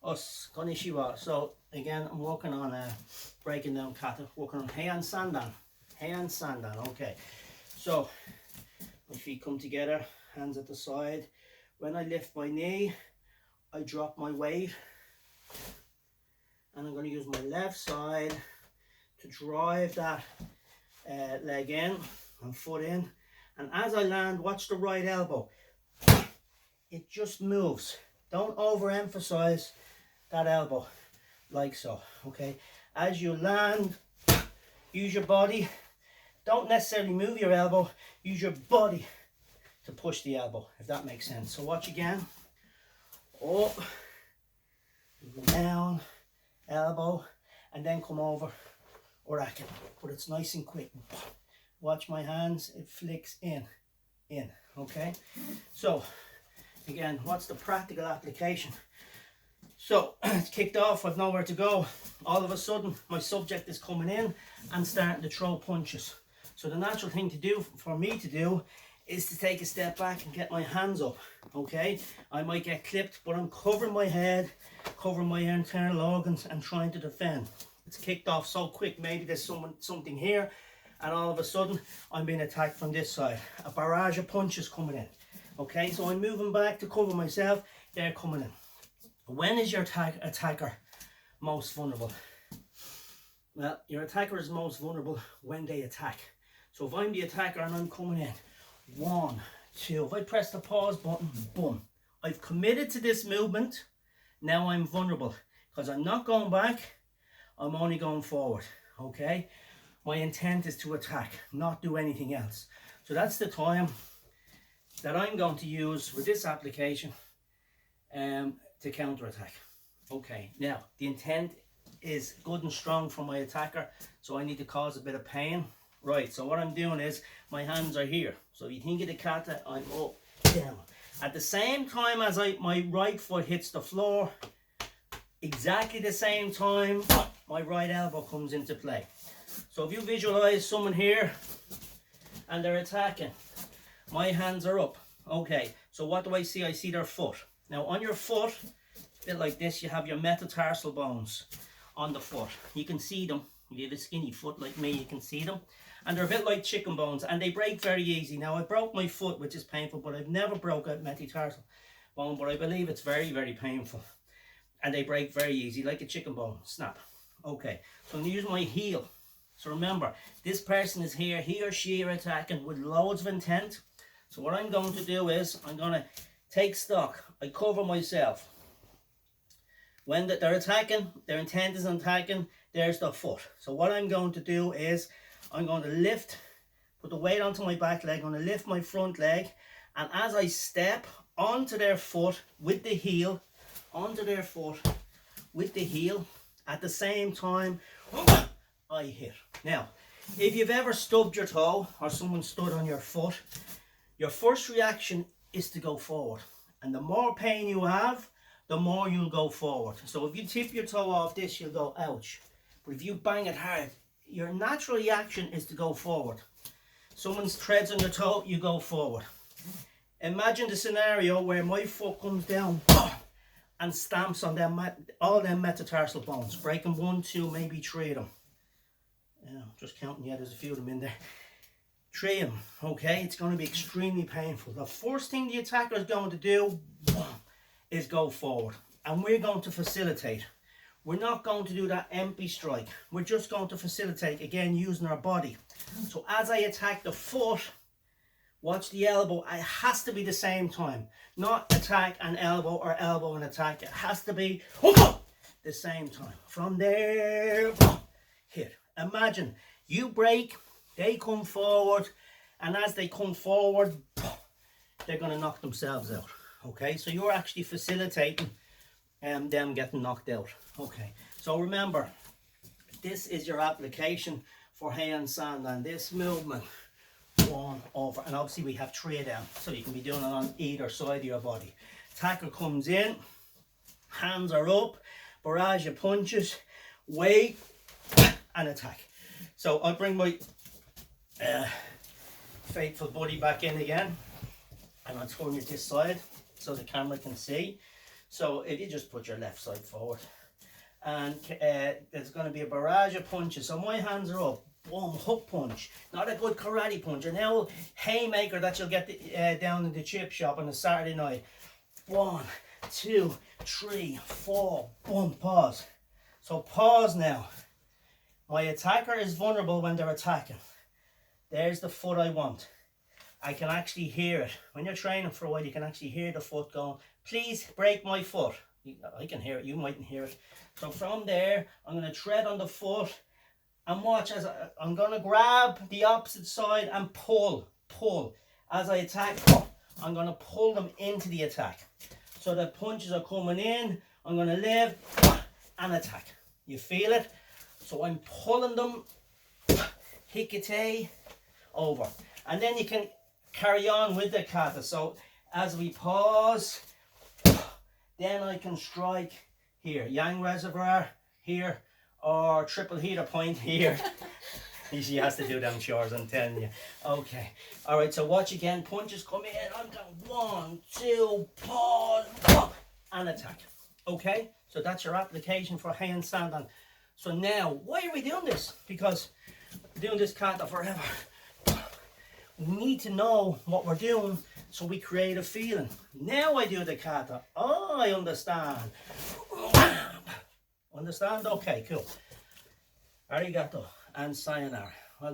us konnichiwa. So again, I'm working on breaking down kata, working on Heian Sandan. Heian Sandan, okay. So my feet come together, hands at the side. When I lift my knee, I drop my weight, and I'm going to use my left side to drive that leg in and foot in. And as I land, watch the right elbow. It just moves. Don't overemphasize that elbow, like so, okay? As you land, use your body. Don't necessarily move your elbow, use your body to push the elbow, if that makes sense. So watch again. Up, down, elbow, and then come over or racket. But it's nice and quick. Watch my hands, it flicks in, okay? So, again, what's the practical application? So, it's kicked off, I've nowhere to go. All of a sudden, my subject is coming in and starting to throw punches. So the natural thing to do, for me to do, is to take a step back and get my hands up, okay? I might get clipped, but I'm covering my head, covering my internal organs and trying to defend. It's kicked off so quick, maybe there's something here, and all of a sudden, I'm being attacked from this side. A barrage of punches coming in, okay? So I'm moving back to cover myself, they're coming in. When is your attacker most vulnerable? Well, your attacker is most vulnerable when they attack. So if I'm the attacker and I'm coming in, 1, 2, if I press the pause button, boom. I've committed to this movement, now I'm vulnerable. Because I'm not going back, I'm only going forward, okay? My intent is to attack, not do anything else. So that's the time that I'm going to use with this application to counter-attack. Okay, now the intent is good and strong for my attacker, so I need to cause a bit of pain. Right, so what I'm doing is my hands are here. So if you think of the kata, I'm up, down. At the same time as my right foot hits the floor, exactly the same time my right elbow comes into play. So if you visualize someone here and they're attacking, my hands are up. Okay, so what do I see? I see their foot. Now on your foot, a bit like this, you have your metatarsal bones on the foot. You can see them. If you have a skinny foot like me, you can see them. And they're a bit like chicken bones, and they break very easy. Now I broke my foot, which is painful, but I've never broke a metatarsal bone, but I believe it's very, very painful. And they break very easy, like a chicken bone, snap. Okay, so I'm gonna use my heel. So remember, this person is here, he or she are attacking with loads of intent. So what I'm going to do is, I'm gonna take stock, I cover myself. When they're attacking, their intent is attacking, there's the foot. So what I'm going to do is, I'm going to lift, put the weight onto my back leg, I'm going to lift my front leg, and as I step onto their foot with the heel, onto their foot with the heel, at the same time, I hit. Now, if you've ever stubbed your toe, or someone stood on your foot, your first reaction is to go forward. And the more pain you have, the more you'll go forward. So if you tip your toe off this, you'll go ouch. But if you bang it hard, your natural reaction is to go forward. Someone treads on your toe, you go forward. Imagine the scenario where my foot comes down and stamps on them, all them metatarsal bones, breaking 1, 2, maybe 3 of them. Yeah, just counting, yeah, there's a few of them in there. 3 of them, okay? It's going to be extremely painful. The first thing the attacker is going to do is go forward. And we're going to facilitate. We're not going to do that empty strike. We're just going to facilitate, again, using our body. So as I attack the foot, watch the elbow. It has to be the same time. Not attack and elbow or elbow and attack. It has to be the same time. From there, hit. Imagine you break, they come forward, and as they come forward, they're going to knock themselves out. Okay, so you're actually facilitating them getting knocked out. Okay, so remember, this is your application for Heian Sandan. This movement, 1 over, and obviously we have 3 of them, so you can be doing it on either side of your body. Attacker comes in, hands are up, barrage of punches, weight, and attack. So I'll bring my faithful buddy back in again, and I'll turn you this side so the camera can see. So if you just put your left side forward, and there's going to be a barrage of punches. So my hands are up. Boom, hook punch. Not a good karate punch. An old haymaker that you'll get down in the chip shop on a Saturday night. 1, 2, 3, 4. Boom, pause. So pause now. My attacker is vulnerable when they're attacking. There's the foot I want. I can actually hear it. When you're training for a while, you can actually hear the foot going, please break my foot. I can hear it, you mightn't hear it. So from there, I'm going to tread on the foot and watch as I'm going to grab the opposite side and pull. As I attack, I'm going to pull them into the attack. So the punches are coming in, I'm going to lift and attack. You feel it? So I'm pulling them, hikite, over. And then you can carry on with the kata. So as we pause, then I can strike here, Yang Reservoir here, or triple heater point here. She has to do them chores, I'm telling you. Okay, all right, so watch again. Punches come in, I'm going 1, 2, pause, and attack. Okay, so that's your application for Heian Sandan. So now, why are we doing this? Because we're doing this kata forever. We need to know what we're doing so we create a feeling. Now I do the kata. Oh, I understand. Understand? Okay, cool. Arigato and sayonara.